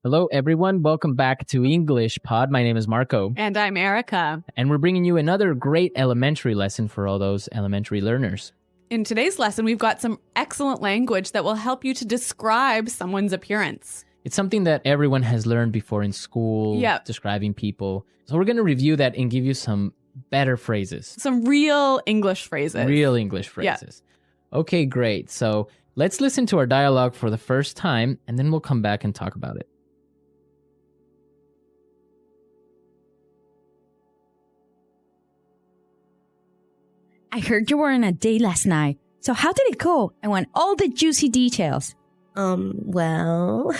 Hello, everyone. Welcome back to English Pod. My name is Marco. And I'm Erica. And we're bringing you another great elementary lesson for all those elementary learners. In today's lesson, we've got some excellent language that will help you to describe someone's appearance. It's something that everyone has learned before in school, describing people. So we're going to review that and give you some better phrases. Some real English phrases. Real English phrases. Yeah. Okay, great. So let's listen to our dialogue for the first time, and then we'll come back and talk about it. I heard you were on a date last night. So how did it go? I want all the juicy details. Well,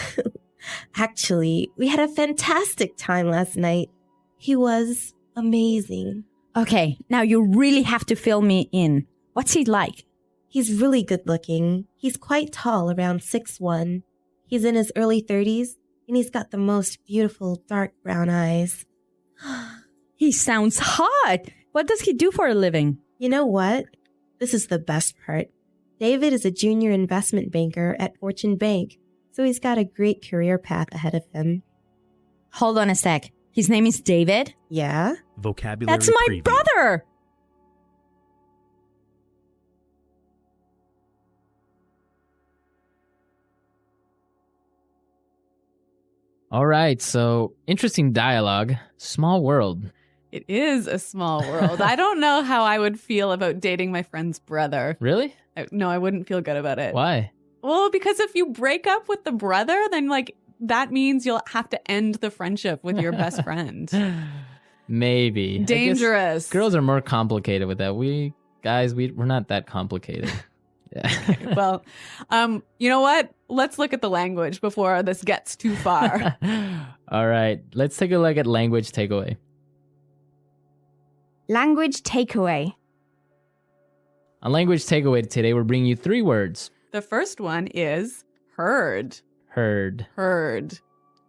actually, we had a fantastic time last night. He was amazing. Okay, now you really have to fill me in. What's he like? He's really good looking. He's quite tall, around 6'1". He's in his early 30s, and he's got the most beautiful dark brown eyes. He sounds hot. What does he do for a living? You know what? This is the best part. David is a junior investment banker at Fortune Bank, so he's got a great career path ahead of him. Hold on a sec. His name is David? Yeah? Vocabulary That's my preview. brother! All right, so interesting dialogue. Small world. It is a small world. I don't know how I would feel about dating my friend's brother. Really? No, I wouldn't feel good about it. Why? Well, because if you break up with the brother, then that means you'll have to end the friendship with your best friend. Maybe. Dangerous. Girls are more complicated with that. We're not that complicated. Yeah. Okay, well, you know what? Let's look at the language before this gets too far. All right, let's take a look at language takeaway. Language takeaway. On language takeaway today, we're bringing you 3 words. The first one is heard. Heard. Heard.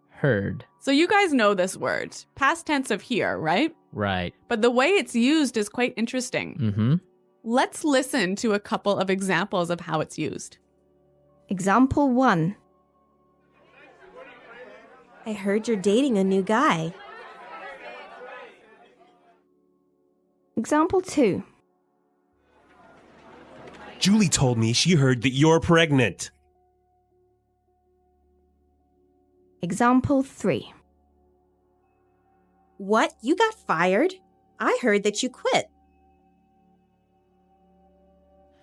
Heard. So you guys know this word. Past tense of hear, right? Right. But the way it's used is quite interesting. Mm-hmm. Let's listen to a couple of examples of how it's used. Example 1. I heard you're dating a new guy. Example 2. Julie told me she heard that you're pregnant. Example 3. What? You got fired? I heard that you quit.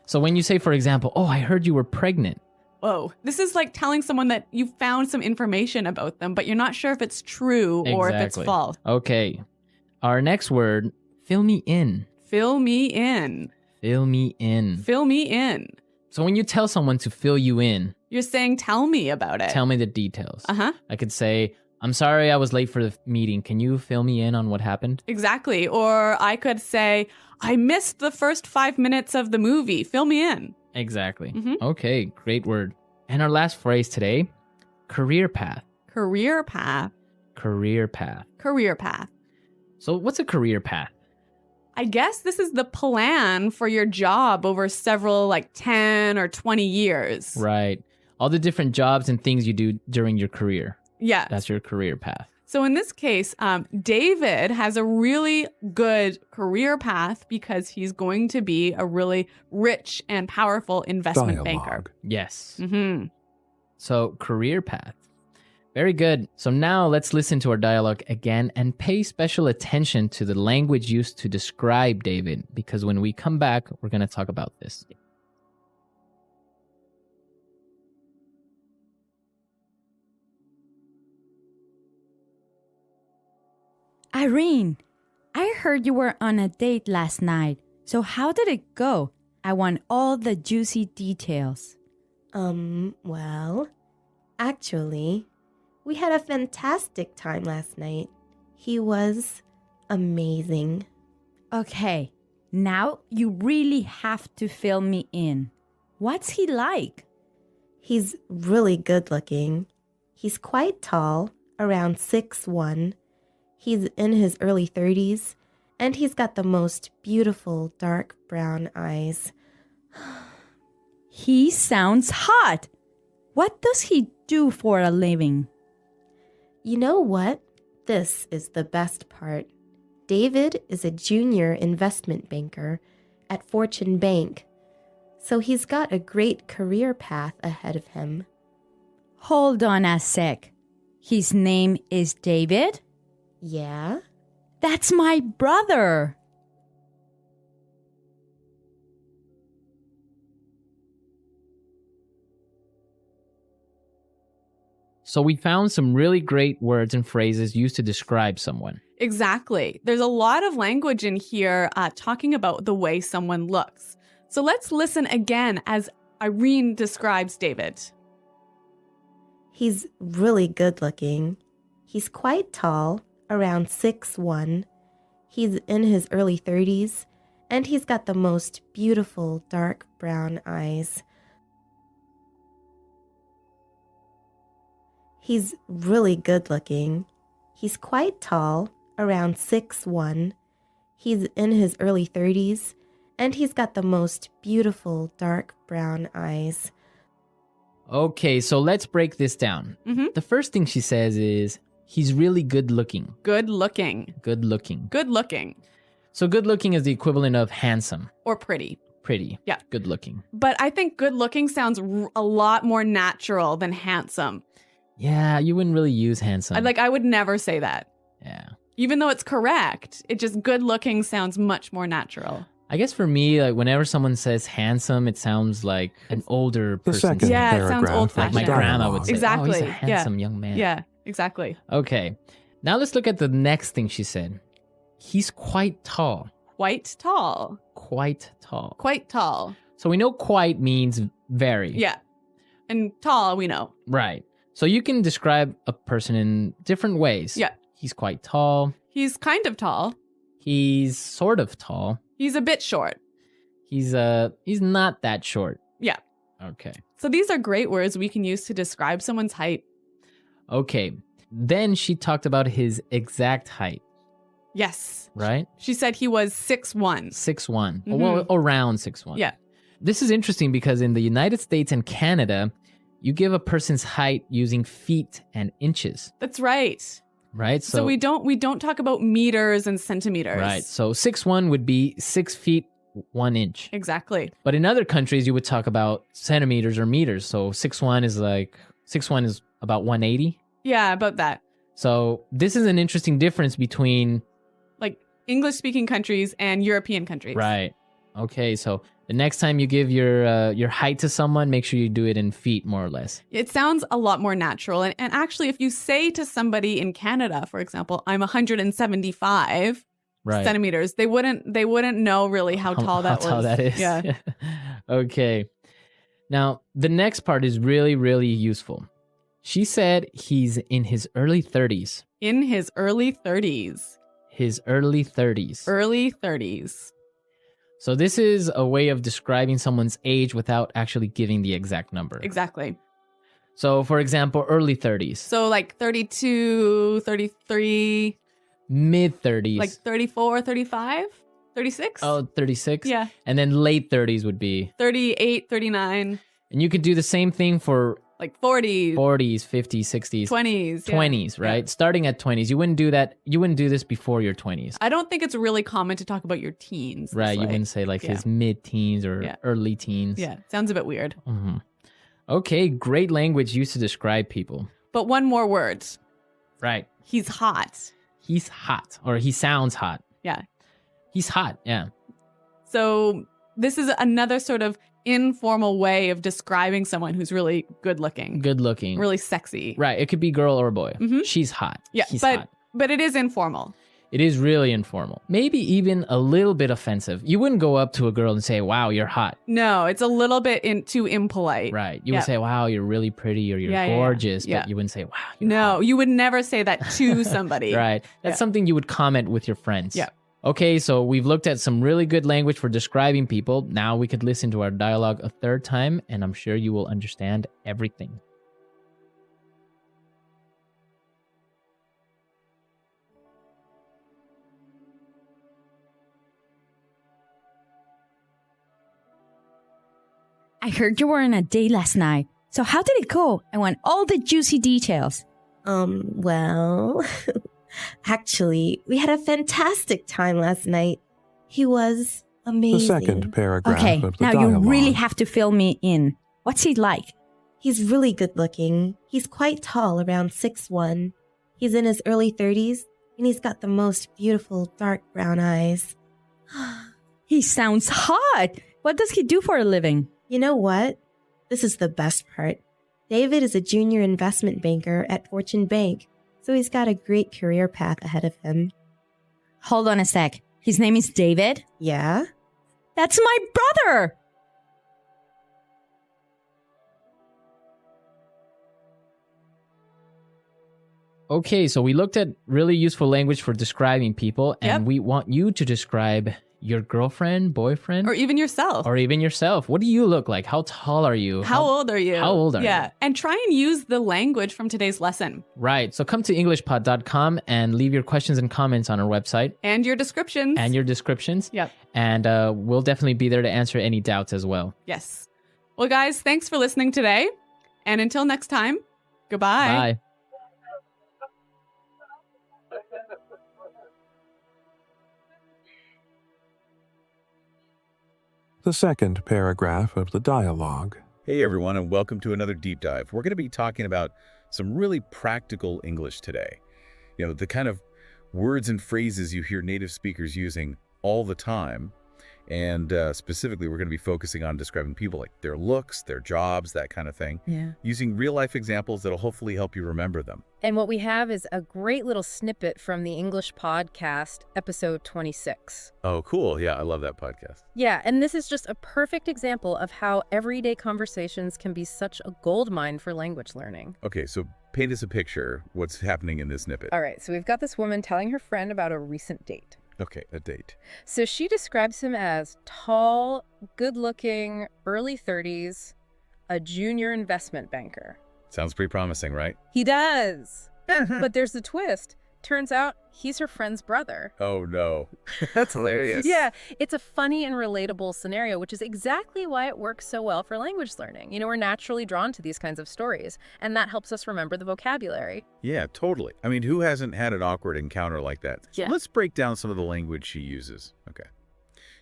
So when you say, for example, oh, I heard you were pregnant. Whoa. This is like telling someone that you found some information about them, but you're not sure if it's true or if it's false. Okay. Our next word, fill me in. Fill me in. Fill me in. Fill me in. So when you tell someone to fill you in, you're saying, tell me about it. Tell me the details. Uh-huh. I could say, I'm sorry I was late for the meeting. Can you fill me in on what happened? Exactly. Or I could say, I missed the first 5 minutes of the movie. Fill me in. Exactly. Mm-hmm. Okay, great word. And our last phrase today, career path. Career path. Career path. Career path. So what's a career path? I guess this is the plan for your job over several 10 or 20 years. Right. All the different jobs and things you do during your career. Yeah. That's your career path. So in this case, David has a really good career path because he's going to be a really rich and powerful investment banker. Yes. Mm-hmm. So career path. Very good. So now let's listen to our dialogue again and pay special attention to the language used to describe David, because when we come back, we're going to talk about this. Irene, I heard you were on a date last night. So how did it go? I want all the juicy details. Well, actually, we had a fantastic time last night. He was amazing. Okay, now you really have to fill me in. What's he like? He's really good looking. He's quite tall, around 6'1". He's in his early 30s, and he's got the most beautiful dark brown eyes. He sounds hot. What does he do for a living? You know what? This is the best part. David is a junior investment banker at Fortune Bank, so he's got a great career path ahead of him. Hold on a sec. His name is David? Yeah? That's my brother. So we found some really great words and phrases used to describe someone. Exactly. There's a lot of language in here talking about the way someone looks. So let's listen again as Irene describes David. He's really good looking. He's quite tall, around 6'1". He's in his early 30s, and he's got the most beautiful dark brown eyes. He's really good looking. He's quite tall, around 6'1". He's in his early 30s, and he's got the most beautiful dark brown eyes. Okay, so let's break this down. Mhm. The first thing she says is, he's really good looking. Good looking. Good looking. Good looking. So good looking is the equivalent of handsome, Or pretty. pretty. Yeah. Good looking. But I think good looking sounds a lot more natural than handsome. Yeah, you wouldn't really use handsome. I would never say that. Yeah. Even though it's correct, it just good looking sounds much more natural. I guess for me, like whenever someone says handsome, it sounds like an older The person. second Yeah, it sounds paragraph old-fashioned. of Like the my grandma dialogue. would say, Exactly, oh, he's a yeah. handsome young man. Yeah, exactly. Okay. Now let's look at the next thing she said. He's quite tall. Quite tall. Quite tall. Quite tall. So we know quite means very. Yeah. And tall, we know. Right. So you can describe a person in different ways. Yeah. He's quite tall. He's kind of tall. He's sort of tall. He's a bit short. He's not that short. Yeah. Okay. So these are great words we can use to describe someone's height. Okay. Then she talked about his exact height, Yes. right? She said he was 6'1". 6'1". Mhm. Well, around 6'1". Yeah. This is interesting because in the United States and Canada, you give a person's height using feet and inches, That's right. right? So we don't talk about meters and centimeters. Right. So 6'1" would be 6 feet 1 inch. Exactly. But in other countries, you would talk about centimeters or meters. So 6'1" is about 180. Yeah, about that. So this is an interesting difference between Like English speaking countries and European countries. right. Okay, so the next time you give your height to someone, make sure you do it in feet, more or less. It sounds a lot more natural. And actually, if you say to somebody in Canada, for example, I'm 175 Right. centimeters, they wouldn't know really how tall that was. How tall that is. Yeah. Okay. Now, the next part is really, really useful. She said he's in his early 30s. In his early 30s. His early 30s. Early 30s. So this is a way of describing someone's age without actually giving the exact number. Exactly. So, for example, early 30s, So like 32, 33, mid 30s. like 34, 35, 36? Oh, 36? Yeah. And then late 30s would be. 38, 39, And you could do the same thing for like 40, 40s, 50s, 60s, 20s. yeah. 20s, right? Starting at 20s. You wouldn't do that. You wouldn't do this before your 20s. I don't think it's really common to talk about your teens. this Right. You way. wouldn't say like yeah. his mid teens or Yeah. early teens. Yeah, sounds a bit weird. hmm Okay. Great language used to describe people. But one more word. Right. He's hot. He's hot, or he sounds hot. Yeah. He's hot. Yeah. So this is another sort of informal way of describing someone who's really good looking, Good looking. really sexy. Right. It could be girl or boy. Mhm. She's hot. Yeah, He's but hot. but it is informal. It is really informal. Maybe even a little bit offensive. You wouldn't go up to a girl and say, wow, you're hot. No, it's a little bit too impolite. Right. You Yeah. would say, wow, you're really pretty or you're Yeah, yeah, yeah. gorgeous. Yeah. But you wouldn't say, wow, you're No, hot. you would never say that to somebody. Right. That's Yeah. something you would comment with your friends. Yeah. Okay, so we've looked at some really good language for describing people. Now we could listen to our dialogue a third time, and I'm sure you will understand everything. I heard you were on a date last night. So how did it go? I want all the juicy details. Well, actually, we had a fantastic time last night. He was amazing. The second paragraph Okay, of the now dialogue. you really have to fill me in. What's he like? He's really good looking. He's quite tall, around 6'1". He's in his early 30s, and he's got the most beautiful dark brown eyes. He sounds hot. What does he do for a living? You know what? This is the best part. David is a junior investment banker at Fortune Bank, so he's got a great career path ahead of him. Hold on a sec. His name is David? Yeah? That's my brother! Okay, so we looked at really useful language for describing people, and Yep. we want you to describe your girlfriend, boyfriend, Or even yourself. or even yourself. What do you look like? How tall are you? How old are you? How old are you? Yeah. And try and use the language from today's lesson Right. So come to EnglishPod.com and leave your questions and comments on our website and your descriptions. and your descriptions. Yep. And we'll definitely be there to answer any doubts as well. Yes. Well, guys, thanks for listening today. And until next time, goodbye. Bye. The second paragraph of the dialogue. Hey everyone, and welcome to another deep dive. We're going to be talking about some really practical English today. You know, the kind of words and phrases you hear native speakers using all the time. And specifically, we're going to be focusing on describing people, like their looks, their jobs, that kind of thing, using real-life examples that'll hopefully help you remember them. And what we have is a great little snippet from the English podcast, episode 26. Oh, cool. Yeah, I love that podcast. Yeah, and this is just a perfect example of how everyday conversations can be such a goldmine for language learning. Okay, so paint us a picture. What's happening in this snippet? All right, so we've got this woman telling her friend about a recent date. Okay, a date. So she describes him as tall, good-looking, early 30s, a junior investment banker. Sounds pretty promising, right? He does. But there's the twist. Turns out he's her friend's brother. Oh, no. That's hilarious. Yeah, it's a funny and relatable scenario, which is exactly why it works so well for language learning. You know, we're naturally drawn to these kinds of stories, and that helps us remember the vocabulary. Yeah, totally. I mean, who hasn't had an awkward encounter like that? So Yeah. let's break down some of the language she uses. Okay.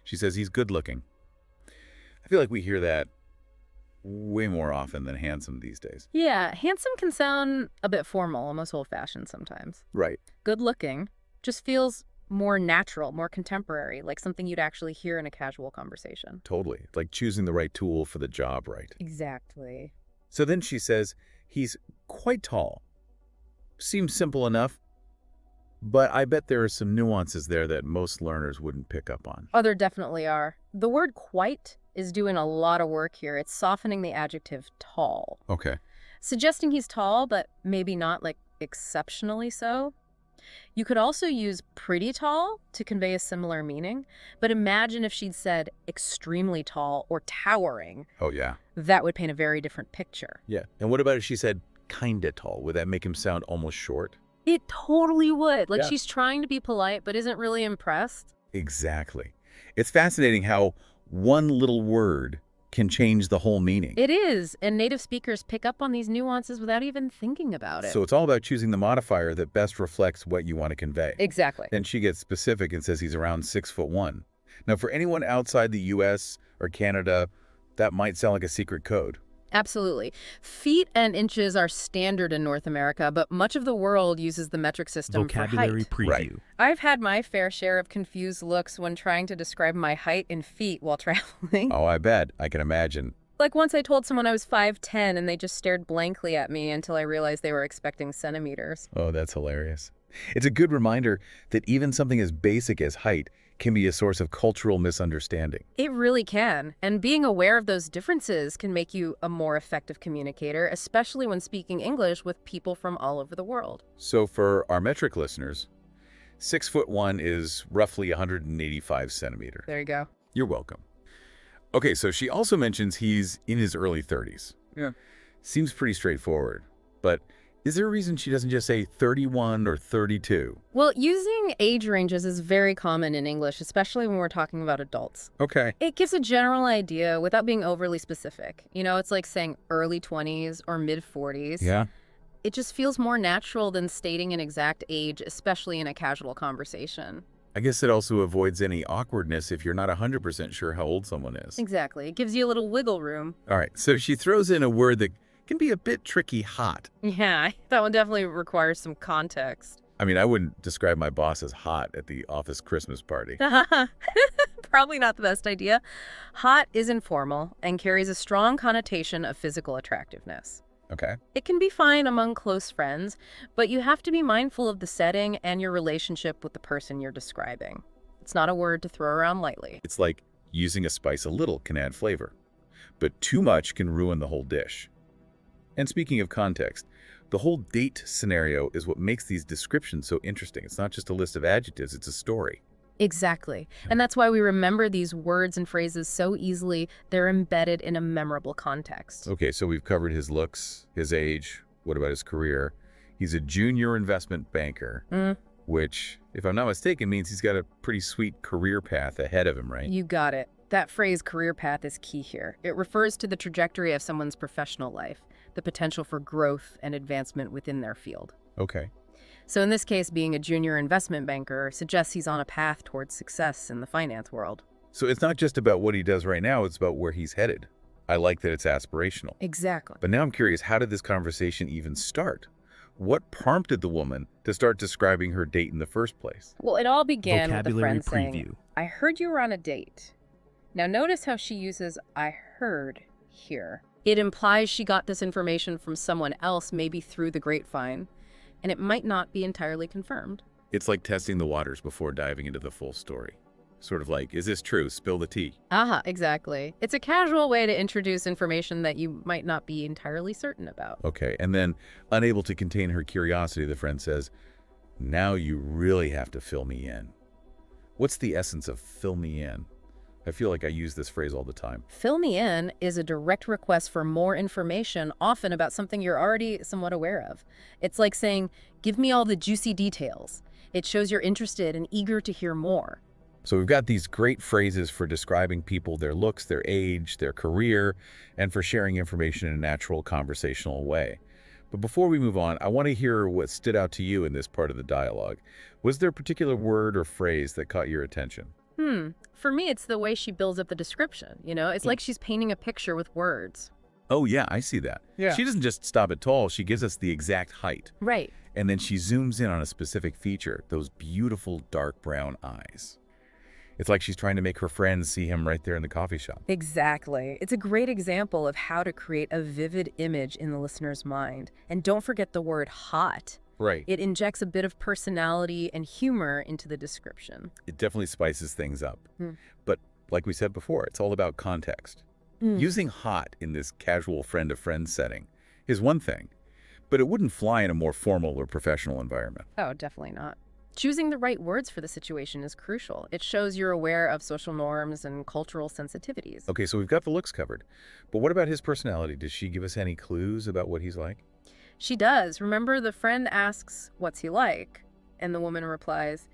She says he's good looking. I feel like we hear that way more often than handsome these days. Yeah, handsome can sound a bit formal, almost old-fashioned sometimes. Right. Good-looking just feels more natural, more contemporary, like something you'd actually hear in a casual conversation. Totally. Like choosing the right tool for the job, right? Exactly. So then she says he's quite tall. Seems simple enough, but I bet there are some nuances there that most learners wouldn't pick up on. Oh, there definitely are. The word quite is doing a lot of work here. It's softening the adjective tall, Okay. suggesting he's tall, but maybe not like exceptionally so. You could also use pretty tall to convey a similar meaning, but imagine if she'd said extremely tall or towering. Oh, yeah. That would paint a very different picture. Yeah. And what about if she said kinda tall? Would that make him sound almost short? It totally would. Like Yeah. she's trying to be polite, but isn't really impressed. Exactly. It's fascinating how one little word can change the whole meaning. It is, and native speakers pick up on these nuances without even thinking about it. So it's all about choosing the modifier that best reflects what you want to convey. Exactly. Then she gets specific and says he's around 6'1". Now, for anyone outside the U.S. or Canada, that might sound like a secret code. Absolutely. Feet and inches are standard in North America, but much of the world uses the metric system Vocabulary for height. preview. Right. I've had my fair share of confused looks when trying to describe my height in feet while traveling. Oh, I bet. I can imagine. Like once I told someone I was 5'10", and they just stared blankly at me until I realized they were expecting centimeters. Oh, that's hilarious. It's a good reminder that even something as basic as height can be a source of cultural misunderstanding. It really can. And being aware of those differences can make you a more effective communicator, especially when speaking English with people from all over the world. So for our metric listeners, 6'1" is roughly 185 centimeters. There you go. You're welcome. Okay, so she also mentions he's in his early 30s. Yeah. Seems pretty straightforward, but is there a reason she doesn't just say 31 or 32? Well, using age ranges is very common in English, especially when we're talking about adults. Okay. It gives a general idea without being overly specific. You know, it's like saying early 20s or mid 40s. Yeah. It just feels more natural than stating an exact age, especially in a casual conversation. I guess it also avoids any awkwardness if you're not 100% sure how old someone is. Exactly. It gives you a little wiggle room. All right, so she throws in a word that can be a bit tricky, hot. Yeah, that one definitely requires some context. I mean, I wouldn't describe my boss as hot at the office Christmas party. Probably not the best idea. Hot is informal and carries a strong connotation of physical attractiveness. Okay. It can be fine among close friends, but you have to be mindful of the setting and your relationship with the person you're describing. It's not a word to throw around lightly. It's like using a spice a little can add flavor, but too much can ruin the whole dish. And speaking of context, the whole date scenario is what makes these descriptions so interesting. It's not just a list of adjectives, it's a story. Exactly. And that's why we remember these words and phrases so easily. They're embedded in a memorable context. Okay, so we've covered his looks, his age. What about his career? He's a junior investment banker, which, if I'm not mistaken, means he's got a pretty sweet career path ahead of him, right? You got it. That phrase, career path, is key here. It refers to the trajectory of someone's professional life, the potential for growth and advancement within their field. Okay. So in this case, being a junior investment banker suggests he's on a path towards success in the finance world. So it's not just about what he does right now, it's about where he's headed. I like that it's aspirational. Exactly. But now I'm curious, how did this conversation even start? What prompted the woman to start describing her date in the first place? Well, it all began with the Vocabulary friend saying, preview. I heard you were on a date. Now notice how she uses I heard here. It implies she got this information from someone else, maybe through the grapevine, and it might not be entirely confirmed. It's like testing the waters before diving into the full story. Sort of like, is this true? Spill the tea. Aha, exactly. It's a casual way to introduce information that you might not be entirely certain about. Okay, and then, unable to contain her curiosity, the friend says, now you really have to fill me in. What's the essence of fill me in? I feel like I use this phrase all the time. Fill me in is a direct request for more information, often about something you're already somewhat aware of. It's like saying, give me all the juicy details. It shows you're interested and eager to hear more. So we've got these great phrases for describing people, their looks, their age, their career, and for sharing information in a natural conversational way. But before we move on, I want to hear what stood out to you in this part of the dialogue. Was there a particular word or phrase that caught your attention? For me, it's the way she builds up the description. You know, it's like she's painting a picture with words. Oh, yeah, I see that. Yeah. She doesn't just stop at tall. She gives us the exact height. Right. And then she zooms in on a specific feature, those beautiful dark brown eyes. It's like she's trying to make her friends see him right there in the coffee shop. Exactly. It's a great example of how to create a vivid image in the listener's mind. And don't forget the word hot. Right. It injects a bit of personality and humor into the description. It definitely spices things up. But like we said before, it's all about context. Using hot in this casual friend-to-friend setting is one thing, but it wouldn't fly in a more formal or professional environment. Oh, definitely not. Choosing the right words for the situation is crucial. It shows you're aware of social norms and cultural sensitivities. Okay, so we've got the looks covered. But what about his personality? Does she give us any clues about what he's like? She does. Remember, the friend asks, what's he like? And the woman replies,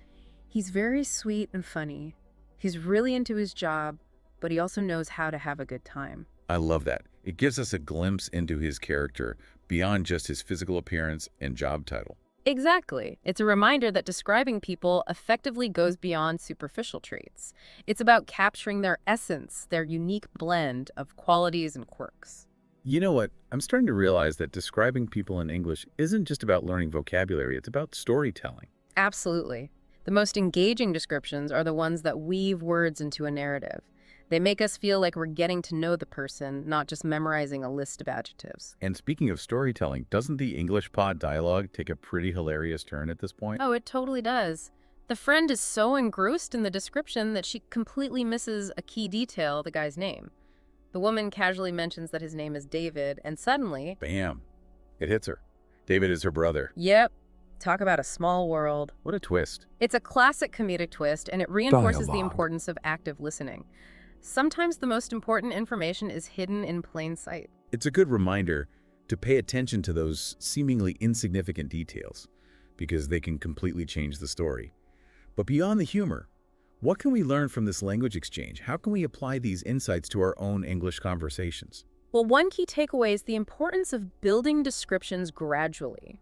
he's very sweet and funny. He's really into his job, but he also knows how to have a good time. I love that. It gives us a glimpse into his character beyond just his physical appearance and job title. Exactly. It's a reminder that describing people effectively goes beyond superficial traits. It's about capturing their essence, their unique blend of qualities and quirks. You know what? I'm starting to realize that describing people in English isn't just about learning vocabulary, it's about storytelling. Absolutely. The most engaging descriptions are the ones that weave words into a narrative. They make us feel like we're getting to know the person, not just memorizing a list of adjectives. And speaking of storytelling, doesn't the English pod dialogue take a pretty hilarious turn at this point? Oh, it totally does. The friend is so engrossed in the description that she completely misses a key detail, the guy's name. The woman casually mentions that his name is David, and suddenly... Bam. It hits her. David is her brother. Yep. Talk about a small world. What a twist. It's a classic comedic twist, and it reinforces the Dialogue. importance of active listening. Sometimes the most important information is hidden in plain sight. It's a good reminder to pay attention to those seemingly insignificant details, because they can completely change the story. But beyond the humor, what can we learn from this language exchange? How can we apply these insights to our own English conversations? Well, one key takeaway is the importance of building descriptions gradually.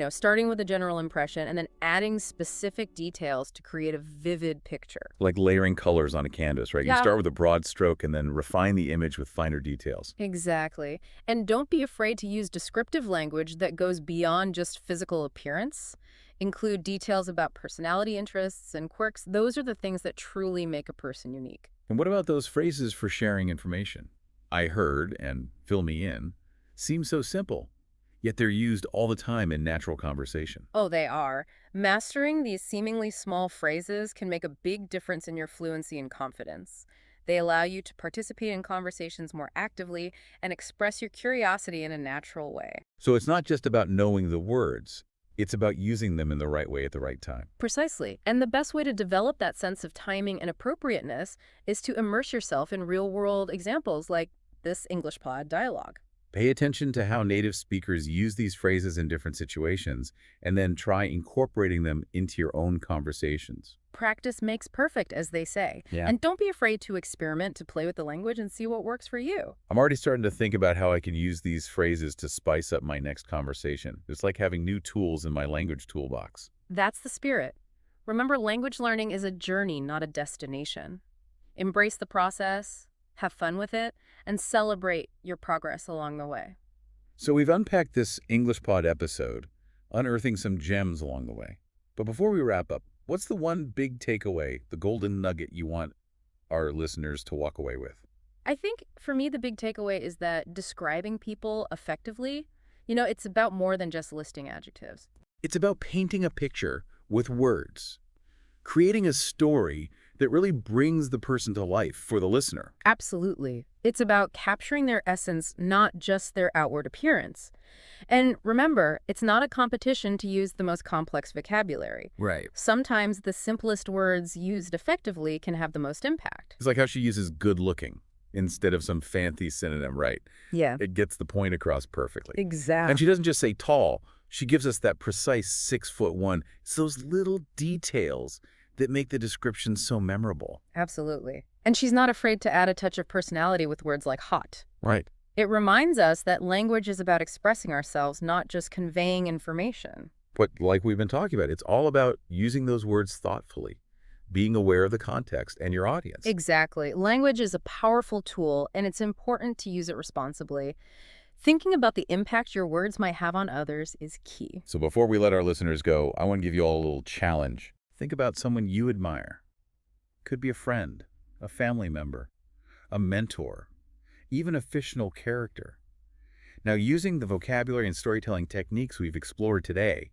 Starting with a general impression and then adding specific details to create a vivid picture. Like layering colors on a canvas, right? You Yeah. start with a broad stroke and then refine the image with finer details. Exactly. And don't be afraid to use descriptive language that goes beyond just physical appearance. Include details about personality interests and quirks. Those are the things that truly make a person unique. And what about those phrases for sharing information? I heard and fill me in seem so simple, yet they're used all the time in natural conversation. Oh, they are. Mastering these seemingly small phrases can make a big difference in your fluency and confidence. They allow you to participate in conversations more actively and express your curiosity in a natural way. So it's not just about knowing the words, it's about using them in the right way at the right time. Precisely. And the best way to develop that sense of timing and appropriateness is to immerse yourself in real-world examples like this EnglishPod dialogue. Pay attention to how native speakers use these phrases in different situations, and then try incorporating them into your own conversations. Practice makes perfect, as they say. Yeah. And don't be afraid to experiment, to play with the language and see what works for you. I'm already starting to think about how I can use these phrases to spice up my next conversation. It's like having new tools in my language toolbox. That's the spirit. Remember, language learning is a journey, not a destination. Embrace the process, have fun with it, and celebrate your progress along the way. So we've unpacked this EnglishPod episode, unearthing some gems along the way. But before we wrap up, what's the one big takeaway, the golden nugget you want our listeners to walk away with? I think for me, the big takeaway is that describing people effectively, it's about more than just listing adjectives. It's about painting a picture with words, creating a story that really brings the person to life for the listener. Absolutely. It's about capturing their essence, not just their outward appearance. And remember, it's not a competition to use the most complex vocabulary. Right. Sometimes the simplest words used effectively can have the most impact. It's like how she uses good looking instead of some fancy synonym, right? Yeah. It gets the point across perfectly. Exactly. And she doesn't just say tall. She gives us that precise 6'1". It's those little details that make the description so memorable. Absolutely. And she's not afraid to add a touch of personality with words like hot. Right. It reminds us that language is about expressing ourselves, not just conveying information. But like we've been talking about, it's all about using those words thoughtfully, being aware of the context and your audience. Exactly. Language is a powerful tool, and it's important to use it responsibly. Thinking about the impact your words might have on others is key. So before we let our listeners go, I want to give you all a little challenge. Think about someone you admire. Could be a friend, a family member, a mentor, even a fictional character. Now, using the vocabulary and storytelling techniques we've explored today,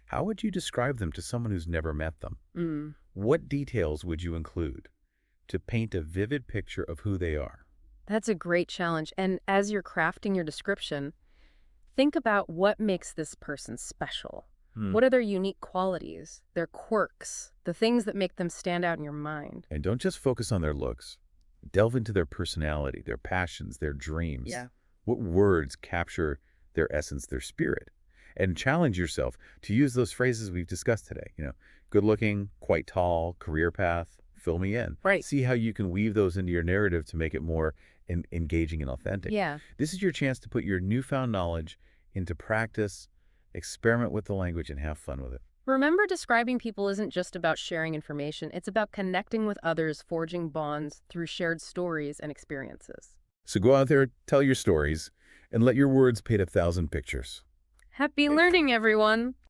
how would you describe them to someone who's never met them? What details would you include to paint a vivid picture of who they are? That's a great challenge. And as you're crafting your description, think about what makes this person special. What are their unique qualities, their quirks, the things that make them stand out in your mind? And don't just focus on their looks. Delve into their personality, their passions, their dreams. Yeah. What words capture their essence, their spirit? And challenge yourself to use those phrases we've discussed today. Good looking, quite tall, career path, fill me in. Right. See how you can weave those into your narrative to make it more engaging and authentic. Yeah. This is your chance to put your newfound knowledge into practice, experiment with the language, and have fun with it. Remember, describing people isn't just about sharing information. It's about connecting with others, forging bonds through shared stories and experiences. So go out there, tell your stories, and let your words paint 1,000 pictures. Happy learning, everyone!